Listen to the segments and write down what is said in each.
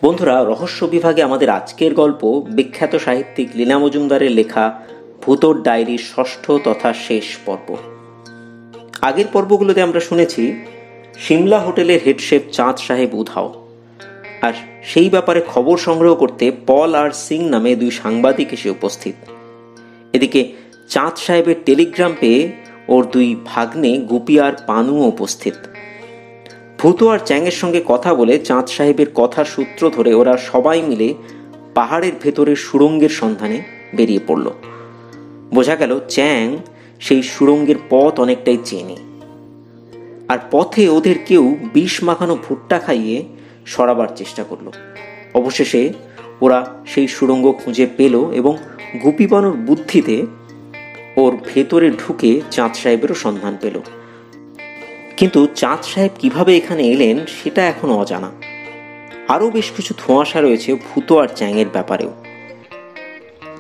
বন্ধুরা, রহস্য বিভাগে আমাদের আজকের গল্প বিখ্যাত সাহিত্যিক লীনা মজুমদারের লেখা ভূতর ডায়েরির ষষ্ঠ তথা শেষ পর্ব। আগের পর্বগুলোতে আমরা শুনেছি সিমলা হোটেলের হেড শেফ চাঁদ সাহেব উধাও, আর সেই ব্যাপারে খবর সংগ্রহ করতে পল আর সিং নামে দুই সাংবাদিক এসে উপস্থিত। এদিকে চাঁদ সাহেবের টেলিগ্রাম পেয়ে ওর দুই ভাগ্নে গুপি আর পানুও উপস্থিত। ভূত আর চ্যাংয়ের সঙ্গে কথা বলে চাঁদ সাহেবের কথার সূত্র ধরে ওরা সবাই মিলে পাহাড়ের ভেতরের সুড়ঙ্গের সন্ধানে বেরিয়ে পড়ল। বোঝা গেল চ্যাং সেই সুড়ঙ্গের পথ অনেকটাই চেনে, আর পথে ওদের কেউ বিষ মাখানো ভুট্টা খাইয়ে সরাবার চেষ্টা করলো। অবশেষে ওরা সেই সুড়ঙ্গ খুঁজে পেল এবং গুপি পানুর বুদ্ধিতে ওর ভেতরে ঢুকে চাঁদ সাহেবেরও সন্ধান পেল। কিন্তু চাঁদ সাহেব কিভাবে এখানে এলেন সেটা এখনো অজানা। আরও বেশ কিছু ধোঁয়াশা রয়েছে ভূত আর চ্যাংয়ের ব্যাপারেও।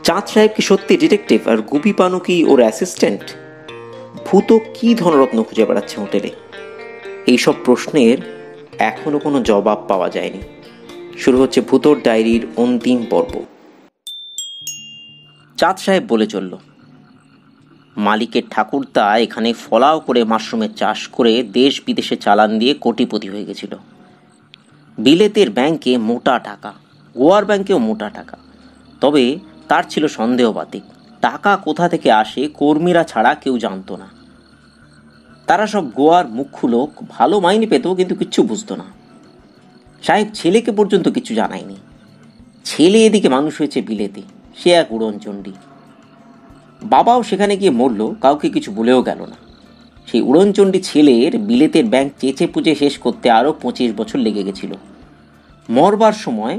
চাঁদ সাহেব কি সত্যি ডিটেকটিভ, আর গুপি পানু কি ওর অ্যাসিস্ট্যান্ট? ভূত কি ধনরত্ন খুঁজে বেড়াচ্ছে হোটেলে? এইসব প্রশ্নের এখনো কোনো জবাব পাওয়া যায়নি। শুরু হচ্ছে ভূতর ডায়েরির অন্তিম পর্ব। চাঁদ সাহেব বলে চলল, মালিকের ঠাকুরদা এখানে ফলাও করে মাশরুমের চাষ করে দেশ বিদেশে চালান দিয়ে কোটিপতি হয়ে গেছিল। বিলেতের ব্যাংকে মোটা টাকা, গোয়ার ব্যাংকেও মোটা টাকা। তবে তার ছিল সন্দেহবাতিক, টাকা কোথা থেকে আসে কর্মীরা ছাড়া কেউ জানতো না। তারা সব গোয়ার মুখ্য লোক, ভালো মাইনে পেত কিন্তু কিচ্ছু বুঝতো না। সাহেব ছেলেকে পর্যন্ত কিছু জানায়নি। ছেলে এদিকে মানুষ হয়েছে বিলেতে, সে এক উড়নচণ্ডী। বাবাও সেখানে গিয়ে মরল, কাউকে কিছু বলেও গেল না। সেই উড়নচণ্ডী ছেলের বিলেতের ব্যাংক চেঁচে পুচে শেষ করতে আরও 25 বছর লেগে গেছিল। মরবার সময়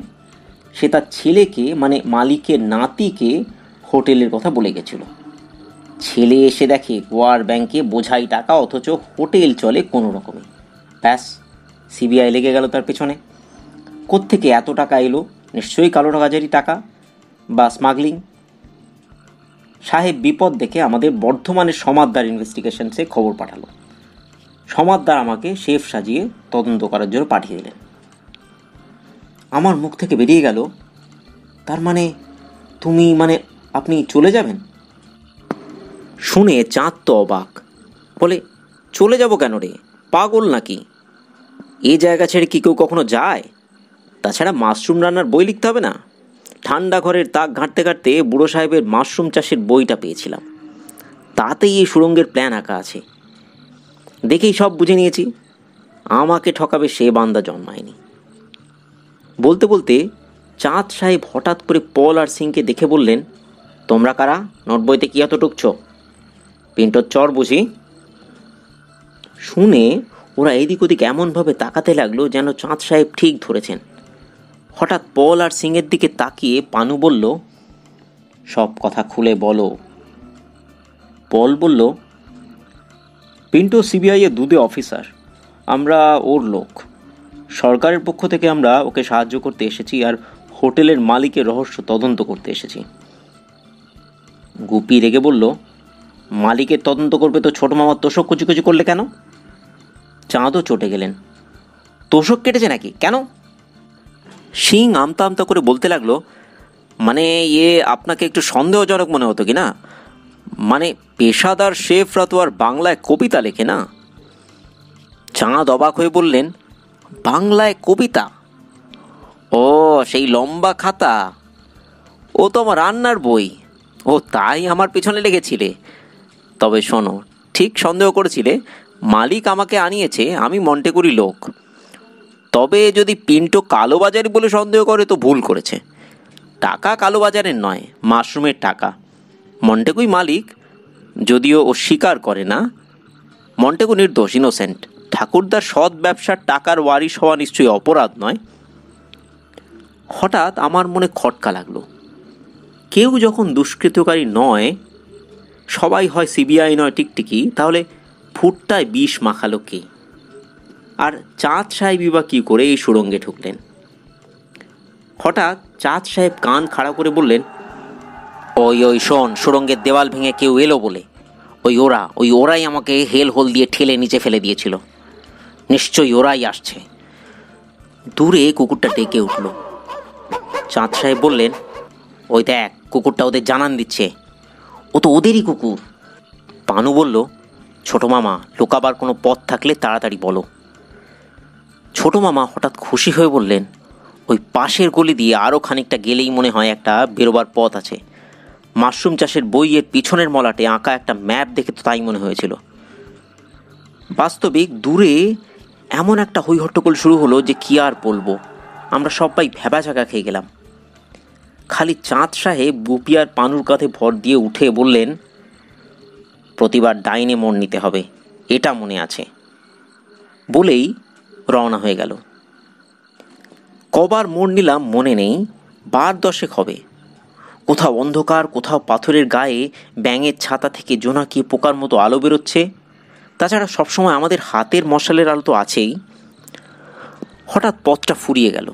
সে তার ছেলেকে, মানে মালিকের নাতিকে, হোটেলের কথা বলে গেছিল। ছেলে এসে দেখে গোয়ার ব্যাংকে বোঝাই টাকা, অথচ হোটেল চলে কোনো রকমে। ব্যাস, সিবিআই লেগে গেল তার পেছনে। কোত্থেকে এত টাকা এলো? নিশ্চয়ই কালো কাজারি টাকা বা স্মাগলিং। সাহেব বিপদ দেখে আমাদের বর্ধমানের সমাদদার ইনভেস্টিগেশনসে খবর পাঠালো। সমাদদার আমাকে শেফ সাজিয়ে তদন্ত করার জন্য পাঠিয়ে দিলেন। আমার মুখ থেকে বেরিয়ে গেল, তার মানে আপনি চলে যাবেন? শুনে চাঁদ তো অবাক, বলে, চলে যাব কেন রে, পাগল নাকি? এ জায়গা ছেড়ে কি কেউ কখনো যায়? তাছাড়া মাশরুম রান্নার বই লিখতে হবে না? ঠান্ডা ঘরের তাক ঘাঁটতে ঘাঁটতে বুড়ো সাহেবের মাশরুম চাষের বইটা পেয়েছিলাম, তাতেই এই সুড়ঙ্গের প্ল্যান আঁকা আছে। দেখেই সব বুঝে নিয়েছি, আমাকে ঠকাবে সে বান্দা জন্মায়নি। বলতে বলতে চাঁদ সাহেব হঠাৎ করে পল আর সিংকে দেখে বললেন, তোমরা কারা? নোট বইতে কি এত টুকছ? পিন্টোর চর বুঝি? শুনে ওরা এদিক ওদিক এমনভাবে তাকাতে লাগলো যেন চাঁদ সাহেব ঠিক ধরেছেন। হঠাৎ পল আর সিংয়ের দিকে তাকিয়ে পানু বলল, সব কথা খুলে বলো। পল বলল, পিন্টো সিবিআই এর দুধে অফিসার, আমরা ওর লোক। সরকারের পক্ষ থেকে আমরা ওকে সাহায্য করতে এসেছি, আর হোটেলের মালিকের রহস্য তদন্ত করতে এসেছি। গুপি রেগে বলল, মালিকের তদন্ত করবে তো ছোট মামার তোষক কুচি করলে কেন? চাঁদও চটে গেলেন, তোষক কেটেছে নাকি? কেন? সিং আমতা আমতা করে বলতে লাগলো, আপনাকে একটু সন্দেহজনক মনে হতো কি না? পেশাদার শেফরা তো আর বাংলায় কবিতা লেখে না। চাঁদ অবাক হয়ে বললেন, বাংলায় কবিতা? ও, সেই লম্বা খাতা, ও তো আমার রান্নার বই। ও, তাই আমার পিছনে লেগেছিলে? তবে শোনো, ঠিক সন্দেহ করেছিলে। মালিক আমাকে আনিয়েছে, আমি মন্টেগুরি লোক। তবে যদি পিন্টো কালোবাজারি বলে সন্দেহ করে তো ভুল করেছে। টাকা কালোবাজারের নয়, মাশরুমের টাকা। মন্টেগুই মালিক, যদিও ও স্বীকার করে না। মন্টেগু নির্দোষ, ইনোসেন্ট। ঠাকুরদার সৎ ব্যবসার টাকার ওয়ারিশ হওয়া নিশ্চয়ই অপরাধ নয়। হঠাৎ আমার মনে খটকা লাগলো, কেউ যখন দুষ্কৃতকারী নয়, সবাই হয় সিবিআই নয় টিকটিকি, তাহলে ভুট্টায় বিষ মাখালো কে? আর চাঁদ সাহেবই বা কী করে এই সুড়ঙ্গে ঢুকলেন? হঠাৎ চাঁদ সাহেব কান খাড়া করে বললেন, ওই শোন, সুড়ঙ্গের দেওয়াল ভেঙে কেউ এলো বলে। ওরাই আমাকে হেল হোল দিয়ে ঠেলে নিচে ফেলে দিয়েছিল। নিশ্চয়ই ওরাই আসছে। দূরে কুকুরটা ডেকে উঠল, চাঁদ সাহেব বললেন, ওই দেখ, কুকুরটা ওদের জানান দিচ্ছে, ও তো ওদেরই কুকুর। পানু বলল, ছোট মামা, লুকাবার কোনো পথ থাকলে তাড়াতাড়ি বলো। ছোট মামা হঠাৎ খুশি হয়ে বললেন, ওই পাশের গলি দিয়ে আরও খানিকটা গেলেই মনে হয় একটা বেরোবার পথ আছে। মাশরুম চাষের বইয়ের পিছনের মলাটে আঁকা একটা ম্যাপ দেখে তো তাই মনে হয়েছিল। বাস্তবিক দূরে এমন একটা হইহট্টগোল শুরু হলো যে কি আর বলবো, আমরা সবাই ভ্যাবাচাকা খেয়ে গেলাম। খালি চাঁদ সাহেব বুপি আর পানুর কাঁধে ভর দিয়ে উঠে বললেন, প্রতিবার ডাইনে মোড় নিতে হবে, এটা মনে আছে, বলেই রওনা হয়ে গেল। কবার মোড় নিলাম মনে নেই, 12-10 হবে। কোথাও অন্ধকার, কোথাও পাথরের গায়ে ব্যাঙের ছাতা থেকে জোনাকি পোকার মতো আলো বেরোচ্ছে। তাছাড়া সবসময় আমাদের হাতের মশালের আলো তো আছেই। হঠাৎ পথটা ফুরিয়ে গেল।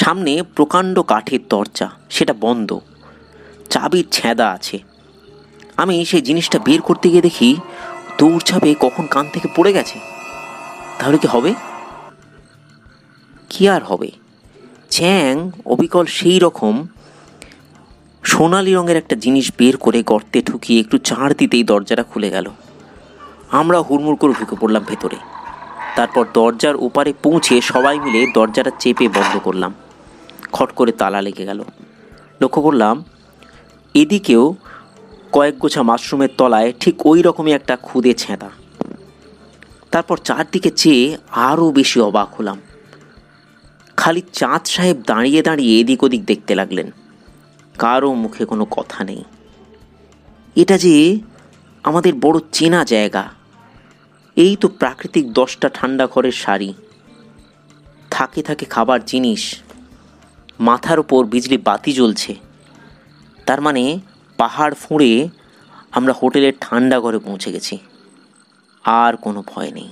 সামনে প্রকাণ্ড কাঠের দরজা, সেটা বন্ধ, চাবির ছেঁদা আছে। আমি সেই জিনিসটা বের করতে গিয়ে দেখি দৌড়ঝাঁপে কখন কান থেকে পড়ে গেছে। তাহলে কি হবে? কি আর হবে, চ্যাং অবিকল সেই রকম সোনালি রঙের একটা জিনিস বের করে গর্তে ঠুকিয়ে একটু চাড় দিতেই দরজাটা খুলে গেল। আমরা হুড়মুড় করে ঢুকে পড়লাম ভেতরে। তারপর দরজার ওপারে পৌঁছে সবাই মিলে দরজাটা চেপে বন্ধ করলাম। খট করে তালা লেগে গেল। লক্ষ্য করলাম এদিকেও কয়েক গোছা মাশরুমের তলায় ঠিক ওই রকমই একটা খুদে ছেঁদা। তারপর চারদিকে চেয়ে আরও বেশি অবাক হলাম। খালি চাঁদ সাহেব দাঁড়িয়ে দাঁড়িয়ে এদিক ওদিক দেখতে লাগলেন। কারও মুখে কোনো কথা নেই। এটা যে আমাদের বড় চেনা জায়গা। এই তো প্রাকৃতিক 10টা ঠান্ডা ঘরের সারি, থাকে থাকে খাবার জিনিস, মাথার ওপর বিজলি বাতি জ্বলছে। তার মানে পাহাড় ফুঁড়ে আমরা হোটেলের ঠান্ডা ঘরে পৌঁছে গেছি। আর কোনো ভয় নেই।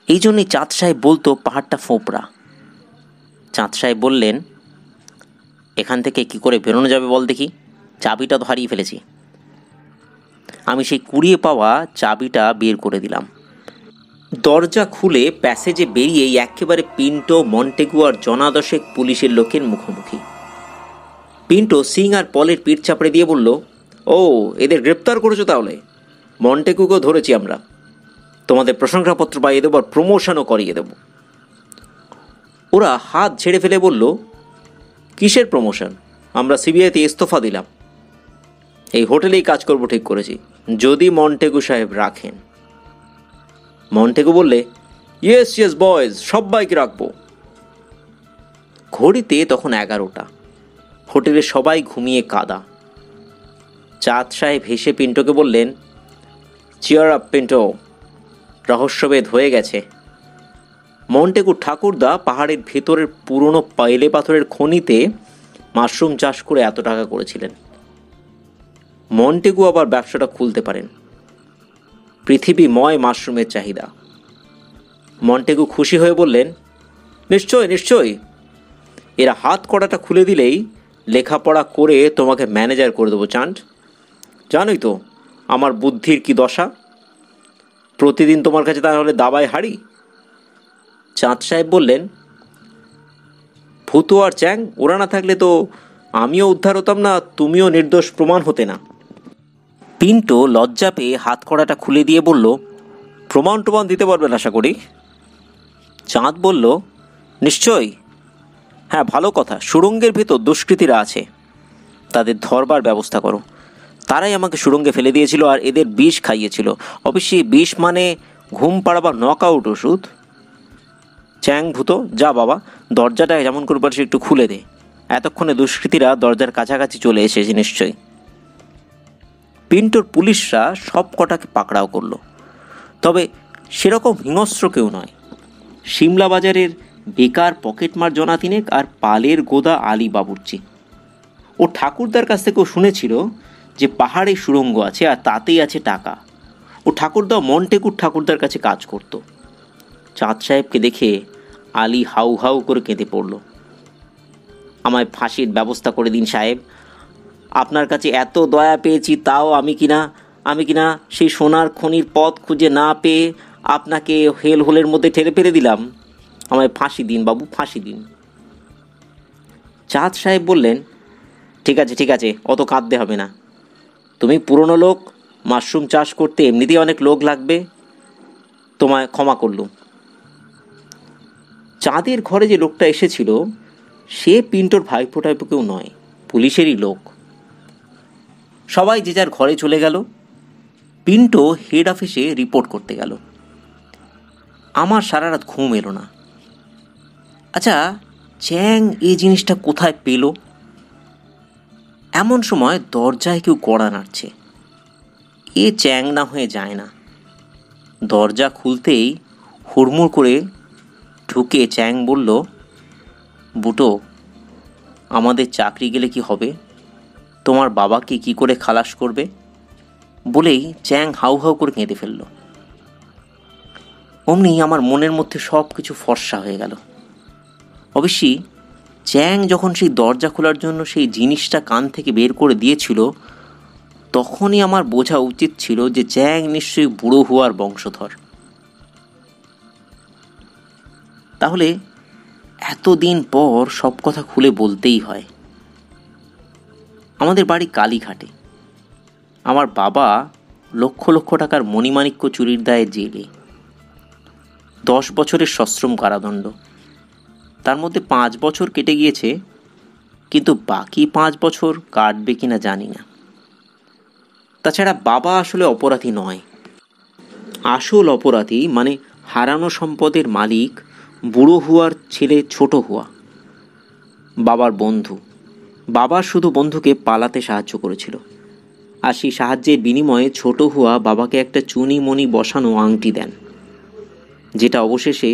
এই জন্যই চাঁদ সাহেব বলতো পাহাড়টা ফোঁপড়া। চাঁদ সাহেব বললেন, এখান থেকে কি করে বেরোনো যাবে বল দেখি, চাবিটা তো হারিয়ে ফেলেছি। আমি সেই কুড়িয়ে পাওয়া চাবিটা বের করে দিলাম। দরজা খুলে প্যাসেজে বেরিয়েই একেবারে পিন্টো, মন্টেগু আর জনাদশেক পুলিশের লোকের মুখোমুখি। পিন্টো সিং আর পলের পিঠ চাপড়ে দিয়ে বলল, ও, এদের গ্রেপ্তার করেছো তাহলে? মন্টেগুকেও ধরেছি আমরা। তোমাদের প্রশংসাপত্র পাইয়ে দেবো আর প্রমোশনও করিয়ে দেব। ওরা হাত ছেড়ে ফেলে বলল, কিসের প্রমোশন? আমরা সিবিআইতে ইস্তফা দিলাম। এই হোটেলেই কাজ করবো ঠিক করেছি, যদি মন্টেগু সাহেব রাখেন। মন্টেগু বললে, ইয়েস ইয়েস বয়েজ, সবাইকে রাখবো। ঘড়িতে তখন 11টা। হোটেলে সবাই ঘুমিয়ে কাদা। চাঁদ সাহেব হেসে পিন্টোকে বললেন, চিয়ার আপ পিন্টো, রহস্যভেদ হয়ে গেছে। মন্টেগু ঠাকুরদা পাহাড়ের ভেতরের পুরনো পাইলে পাথরের খনিতে মাশরুম চাষ করে এত টাকা করেছিলেন। মন্টেগু আবার ব্যবসাটা খুলতে পারেন। পৃথিবীময় মাশরুমের চাহিদা। মন্টেগু খুশি হয়ে বললেন, নিশ্চয় নিশ্চয়, এরা হাত কড়াটা খুলে দিলেই লেখাপড়া করে তোমাকে ম্যানেজার করে দেবো চাঁদ। জানোই তো আমার বুদ্ধির কি দশা। প্রতিদিন তোমার কাছে তাহলে দাবায় হারি। চাঁদ সাহেব বললেন, ভূতো আর চ্যাং ওরা না থাকলে তো আমিও উদ্ধার হতাম না, তুমিও নির্দোষ প্রমাণ হতে না। পিন্টো লজ্জা পেয়ে হাত কড়াটা খুলে দিয়ে বলল, প্রমাণ দিতে পারবেন আশা করি। চাঁদ বলল, নিশ্চয়ই। হ্যাঁ, ভালো কথা, সুড়ঙ্গের ভেতর দুষ্কৃতীরা আছে, তাদের ধরবার ব্যবস্থা করো। তারাই আমাকে সুড়ঙ্গে ফেলে দিয়েছিল আর এদের বিষ খাইয়েছিল। অবশ্যই বিষ মানে ঘুম পাড়াবার নকআউট ওষুধ। চ্যাং ভূতো, যা বাবা, দরজাটা যেমন করে পারছি একটু খুলে দে। এতক্ষণে দুষ্কৃতীরা দরজার কাছাকাছি চলে এসেছে নিশ্চয়ই। পিন্টোর পুলিশরা সব কটাকে পাকড়াও করলো, তবে সেরকম হিংস্র কেউ নয়। সিমলা বাজারের বেকার পকেটমার জনা তিনেক আর পালের গোদা আলী বাবুর্চি। ও ঠাকুরদার কাছ থেকেও শুনেছিল যে পাহাড়ে সুড়ঙ্গ আছে আর তাতেই আছে টাকা। ও ঠাকুরদা মন্টেগুর ঠাকুরদার কাছে কাজ করত। চাঁদ সাহেবকে দেখে আলী হাউ হাউ করে কেঁদে পড়ল। আমায় ফাঁসির ব্যবস্থা করে দিন সাহেব, আপনার কাছে এত দয়া পেয়েছি, তাও আমি কিনা সেই সোনার খনির পথ খুঁজে না পেয়ে আপনাকে হেল হোলের মধ্যে ঠেলে ফেলে দিলাম। আমায় ফাঁসি দিন বাবু, ফাঁসি দিন। চাঁদ সাহেব বললেন, ঠিক আছে, অত কাঁদতে হবে না। তুমি পুরনো লোক, মাশরুম চাষ করতে এমনিতেই অনেক লোক লাগবে, তোমায় ক্ষমা করলুম। চাঁদের ঘরে যে লোকটা এসেছিল সে পিন্টোর ভাইপো টাইপো কেউ নয়, পুলিশেরই লোক। সবাই যে যার ঘরে চলে গেল। পিন্টো হেড অফিসে রিপোর্ট করতে গেল। আমার সারা রাত ঘুম এলো না। আচ্ছা, চ্যাং এই জিনিসটা কোথায় পেল? এমন সময় দরজায় কেউ কড়া নাড়ছে। এ চ্যাং না হয়ে যায় না। দরজা খুলতেই হুড়মুড় করে ঢুকে চ্যাং বলল, বুটো, আমাদের চাকরি গেলে কি হবে? তোমার বাবাকে কি করে খালাস করবে? বলেই চ্যাং হাউ হাউ করে কেঁদে ফেলল। অমনি আমার মনের মধ্যে সব কিছু ফর্সা হয়ে গেল। অবশ্যই চ্যাং যখন সেই দরজা খোলার জন্য সেই জিনিসটা কান থেকে বের করে দিয়েছিল, তখনই আমার বোঝা উচিত ছিল যে চ্যাং নিশ্চয়ই বুড়ো হওয়ার বংশধর। তাহলে এতদিন পর সব কথা খুলে বলতেই হয়। আমাদের বাড়ি কালীঘাটে। আমার বাবা লক্ষ লক্ষ টাকার মণিমাণিক্য চুরির দায়ে জেলে। 10 বছরের সশ্রম কারাদণ্ড। তার মধ্যে 5 বছর কেটে গিয়েছে, কিন্তু বাকি 5 বছর কাটবে কিনা জানি না। তাছাড়া বাবা আসলে অপরাধী নয়। আসল অপরাধী মানে হারানো সম্পদের মালিক বুড়ো হুয়ার ছেলে ছোট হুয়া, বাবার বন্ধু। বাবা শুধু বন্ধুকে পালাতে সাহায্য করেছিল, আর সেই সাহায্যের বিনিময়ে ছোট হুয়া বাবাকে একটা চুনি মণি বসানো আংটি দেন, যেটা অবশেষে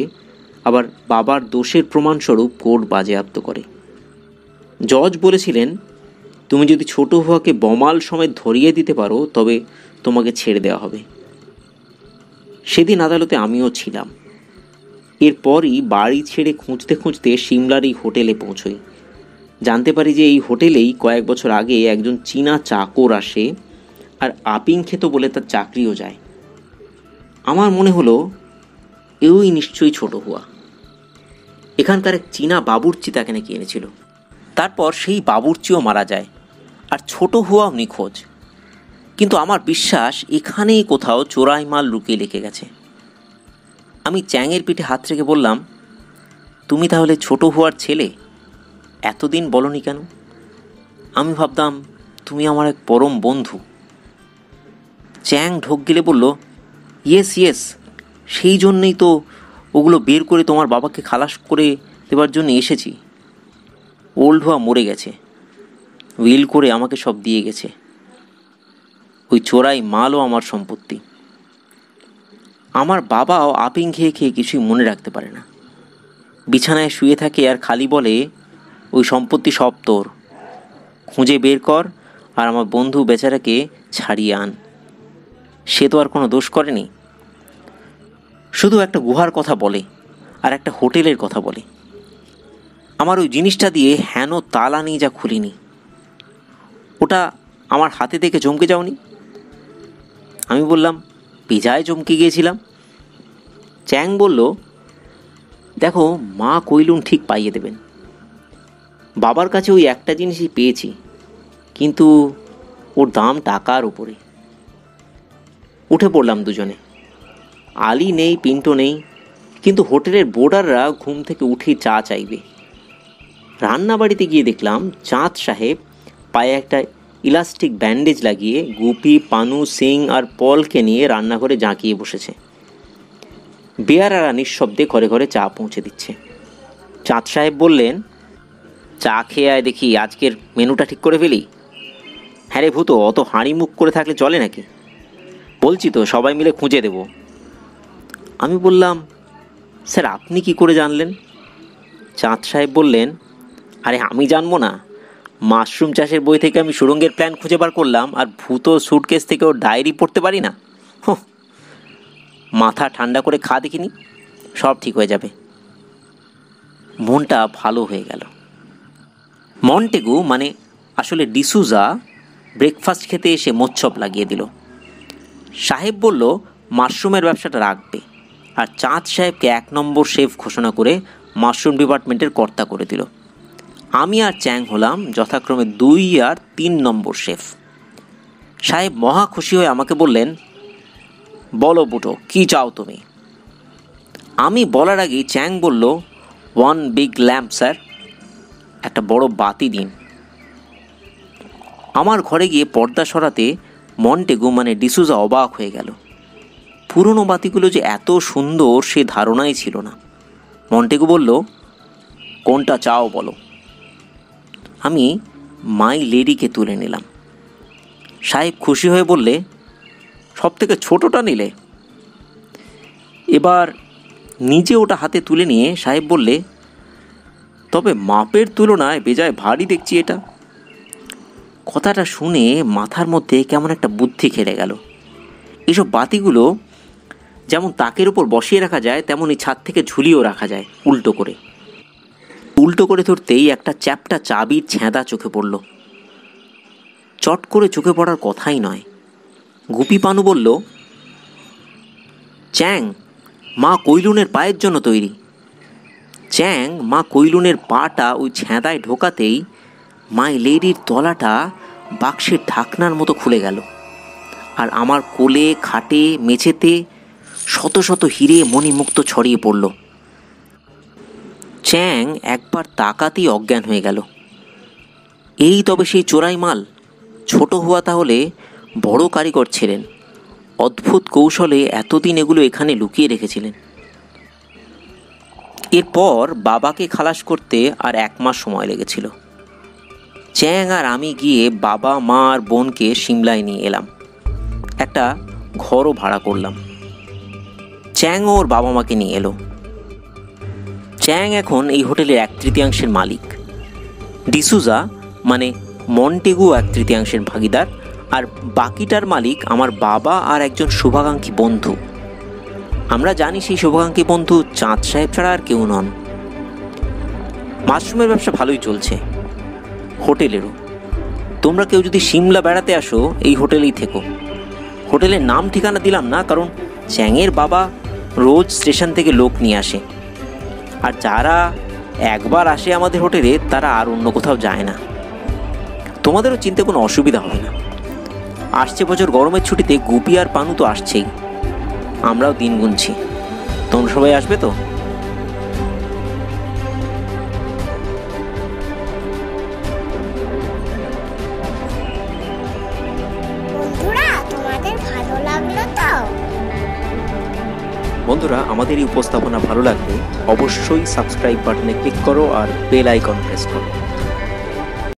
আবার বাবার দোষের প্রমাণস্বরূপ কোর্ট বাজেয়াপ্ত করে। জজ বলেছিলেন, তুমি যদি ছোট হুয়াকে বমাল সমেত ধরিয়ে দিতে পারো তবে তোমাকে ছেড়ে দেওয়া হবে। সেদিন আদালতে আমিও ছিলাম। এরপরই বাড়ি ছেড়ে খুঁজতে খুঁজতে সিমলার এই হোটেলে পৌঁছই। জানতে পারি যে এই হোটেলেই কয়েক বছর আগে একজন চীনা চাকর আসে, আর আপিং খেত বলে তার চাকরিও যায়। আমার মনে হলো এওই নিশ্চয়ই ছোট হুয়া। এখানকার এক চীনা বাবুর্চি তাকে নাকি এনেছিল। তারপর সেই বাবুর্চিও মারা যায়, আর ছোট হুয়াও নিখোঁজ। কিন্তু আমার বিশ্বাস এখানেই কোথাও চোরাই মাল লুকিয়ে রেখে গেছে। আমি চ্যাংয়ের পিঠে হাত রেখে বললাম, তুমি তাহলে ছোট হুয়ার ছেলে? এতদিন বলনি কেন? আমি ভাবতাম তুমি আমার এক পরম বন্ধু। চ্যাং ঢোক গিলে বলল, ইয়েস, সেই জন্যই তো ওগুলো বের করে তোমার বাবাকে খালাস করে দেবার জন্য এসেছি। ওল্ড হুয়া মরে গেছে, উইল করে আমাকে সব দিয়ে গেছে। ওই চোরাই মালও আমার সম্পত্তি। আমার বাবাও আপিং খেয়ে খেয়ে কিছুই মনে রাখতে পারে না। বিছানায় শুয়ে থাকে আর খালি বলে, ওই সম্পত্তি সব তোর, খুঁজে বের কর আর আমার বন্ধু বেচারাকে ছাড়িয়ে আন। সে তো আর কোনো দোষ করেনি। শুধু একটা গুহার কথা বলে আর একটা হোটেলের কথা বলে। আমার ওই জিনিসটা দিয়ে হেন তালা নিয়ে যা খুলিনি, ওটা আমার হাতে থেকে চমকে যাওনি? আমি বললাম, বেজায় চমকে গিয়েছিলাম। চ্যাং বলল, দেখো, মা কইলুন ঠিক পাইয়ে দেবেন। বাবার কাছে ওই একটা জিনিসই পেয়েছি, কিন্তু ওর দাম টাকার উপরে। উঠে পড়লাম দুজনে। আলী নেই, পিন্টো নেই, কিন্তু হোটেলের বোর্ডাররা ঘুম থেকে উঠে চা চাইবে। রান্নাবাড়িতে গিয়ে দেখলাম চাঁদ সাহেব পায়ে একটা ইলাস্টিক ব্যান্ডেজ লাগিয়ে গুপি, পানু, সিং আর পলকে নিয়ে রান্নাঘরে জাঁকিয়ে বসেছে। বেয়ারারা নিঃশব্দে ঘরে ঘরে চা পৌঁছে দিচ্ছে। চাঁদ সাহেব বললেন, চা খেয়ে আয় দেখি, আজকের মেনুটা ঠিক করে ফেলি। হ্যাঁ রে ভূতো, অত হাঁড়ি মুখ করে থাকলে চলে নাকি? বলছি তো, সবাই মিলে খুঁজে দেব। আমি বললাম, স্যার আপনি কি করে জানলেন? চাঁদ সাহেব বললেন, আরে আমি জানবো না? মাশরুম চাষের বই থেকে আমি সুড়ঙ্গের প্ল্যান খুঁজে বার করলাম, আর ভূতো স্যুটকেস থেকে ওর ডায়েরি পড়তে পারি না? মাথা ঠান্ডা করে খা দেখিনি, সব ঠিক হয়ে যাবে। মনটা ভালো হয়ে গেল। মন্টেগু মানে আসলে ডিসুজা ব্রেকফাস্ট খেতে এসে মোচ্ছপ লাগিয়ে দিল। সাহেব বলল মাশরুমের ব্যবসাটা রাখবে, আর চাঁদ সাহেবকে 1 নম্বর শেফ ঘোষণা করে মাশরুম ডিপার্টমেন্টের কর্তা করে দিল। আমি আর চ্যাং হলাম যথাক্রমে 2 আর 3 নম্বর শেফ। সাহেব মহা খুশি হয়ে আমাকে বললেন, বলো বুটো, কি চাও তুমি? আমি বলার আগেই চ্যাং বলল, 1 বিগ ল্যাম্প স্যার, একটা বড় বাতি দিন। আমার ঘরে গিয়ে পর্দা সরাতে মন্টেগু মানে ডিসুজা অবাক হয়ে গেল। পুরনো বাতিগুলো যে এত সুন্দর সে ধারণাই ছিল না। মন্টেগু বলল, কোনটা চাও বলো। আমি মাই লেডিকে তুলে নিলাম। সাহেব খুশি হয়ে বললে, সব থেকে ছোটোটা নিলে? এবার নিজে ওটা হাতে তুলে নিয়ে সাহেব বললে, তবে মাপের তুলনায় বেজায় ভারী দেখছি এটা। কথাটা শুনে মাথার মধ্যে কেমন একটা বুদ্ধি খেলে গেল। এসব বাতিগুলো যেমন তাকের উপর বসিয়ে রাখা যায়, তেমনই ছাদ থেকে ঝুলিয়েও রাখা যায় উল্টো করে। উল্টো করে ধরতেই একটা চ্যাপ্টা চাবির ছেঁদা চোখে পড়ল। চট করে চোখে পড়ার কথাই নয়। গুপি পানু বলল, চ্যাং, মা কৈলুনের পায়ের জন্য তৈরি। চ্যাং মা কৈলুনের পাটা ওই ছেঁদায় ঢোকাতেই মাই লেডির তলাটা বাক্সের ঢাকনার মতো খুলে গেল, আর আমার কোলে, খাটে, মেঝেতে শত শত হিরে মণিমুক্ত ছড়িয়ে পড়ল। চ্যাং একবার তাকাতেই অজ্ঞান হয়ে গেল। এই তবে সেই চোরাই মাল। ছোট হুয়া তাহলে বড় কারিগর ছিলেন, অদ্ভুত কৌশলে এতদিন এগুলো এখানে লুকিয়ে রেখেছিলেন। এরপর বাবাকে খালাস করতে আর 1 মাস সময় লেগেছিল। চ্যাং আর আমি গিয়ে বাবা, মা আর বোনকে সিমলায় নিয়ে এলাম। একটা ঘরও ভাড়া করলাম। চ্যাং ওর বাবা মাকে নিয়ে এলো। চ্যাং এখন এই হোটেলের 1/3 মালিক। ডিসুজা মানে মন্টেগু 1/3 ভাগিদার, আর বাকিটার মালিক আমার বাবা আর একজন শুভাকাঙ্ক্ষী বন্ধু। আমরা জানি সেই শুভাকাঙ্ক্ষী বন্ধু চাঁদ সাহেব ছাড়া আর কেউ নন। মাশরুমের ব্যবসা ভালোই চলছে, হোটেলেরও। তোমরা কেউ যদি সিমলা বেড়াতে আসো, এই হোটেলেই থেকো। হোটেলের নাম ঠিকানা দিলাম না, কারণ চ্যাংয়ের বাবা রোজ স্টেশন থেকে লোক নিয়ে আসে, আর যারা একবার আসে আমাদের হোটেলে তারা আর অন্য কোথাও যায় না। তোমাদেরও চিনতে কোনো অসুবিধা হবে না। আসছে বছর গরমের ছুটিতে গুপি আর পানু তো আসছেই, আমরাও দিন গুনছি। তোমরা সবাই আসবে তো? বন্ধুরা, আমাদের এই উপস্থাপনা ভালো লাগলে অবশ্যই সাবস্ক্রাইব বাটনে ক্লিক করো আর বেল আইকন প্রেস করো।